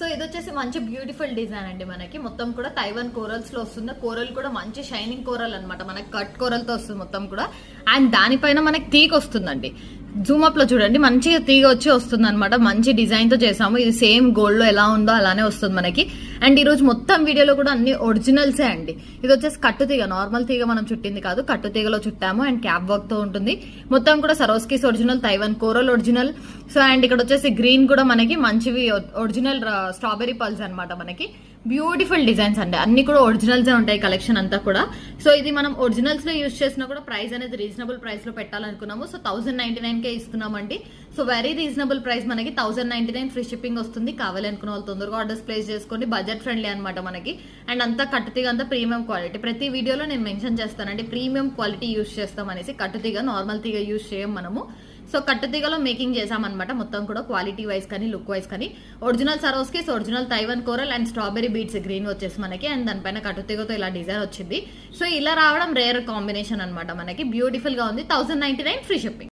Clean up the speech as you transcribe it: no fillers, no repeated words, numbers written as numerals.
So ఇది వచ్చేసి మంచి బ్యూటిఫుల్ డిజైన్ అండి. మనకి మొత్తం కూడా తైవాన్ కోరల్స్ లో వస్తుంది. కోరల్ కూడా మంచి షైనింగ్ కోరల్ అనమాట, మనకి కట్ కోరల్ తో వస్తుంది మొత్తం కూడా. అండ్ దానిపైన మనకి తీగ వస్తుందండి. జూమ్ అప్ లో చూడండి, మంచిగా తీగ వచ్చి వస్తుంది అనమాట. మంచి డిజైన్ తో చేసాము. ఇది సేమ్ గోల్డ్ లో ఎలా ఉందో అలానే వస్తుంది మనకి. అండ్ ఈ రోజు మొత్తం వీడియోలో కూడా అన్ని ఒరిజినల్సే అండి. ఇది వచ్చేసి కట్టు తీగ, నార్మల్ తీగ మనం చుట్టింది కాదు, కట్టు తీగలో చుట్టాము. అండ్ క్యాప్ వర్క్ తో ఉంటుంది మొత్తం కూడా. Swarovskis original, Taiwan coral original. So and ఇక్కడ వచ్చేసి గ్రీన్ కూడా మనకి మంచివి ఒరిజినల్ స్ట్రాబెరీ పల్స్ అనమాట. మనకి బ్యూటిఫుల్ డిజైన్స్ అండి, అన్ని కూడా ఒరిజినల్స్ ఉంటాయి కలెక్షన్ అంతా కూడా. సో ఇది మనం ఒరిజినల్స్ లో యూజ్ చేసినా కూడా ప్రైస్ అనేది రీజనబుల్ ప్రైస్ లో పెట్టాలనుకున్నాము. సో 1099 కే ఇస్తున్నామండి. సో వెరీ రీజనబుల్ ప్రైస్, మనకి 1099 ఫ్రీ షిప్పింగ్ వస్తుంది. కావాలనుకున్న వాళ్ళు తొందరగా ఆర్డర్స్ ప్లేస్ చేసుకోండి. బడ్జెట్ ఫ్రెండ్లీ అనమాట మనకి. అండ్ అంతా కట్టుతీగ అంతా ప్రీమియం క్వాలిటీ. ప్రతి వీడియోలో నేను మెన్షన్ చేస్తానండి, ప్రీమియం క్వాలిటీ యూజ్ చేస్తాం అనేసి. కట్టుతీగ, నార్మల్ తీగ యూజ్ చేయం మనము. సో కట్టుతీగలో మేకింగ్ చేసామన్నమాట మొత్తం కూడా, క్వాలిటీ వైజ్ కానీ లుక్ వైజ్ కానీ. Original Swarovskis, original Taiwan coral and strawberry beads green వచ్చేసి మనకి. అండ్ దానిపైన కట్టుతీగతో ఇలా డిజైన్ వచ్చింది. సో ఇలా రావడం రేర్ కాంబినేషన్ అనమాట మనకి. బ్యూటిఫుల్ గా ఉంది. 1099 ఫ్రీ షిప్పింగ్.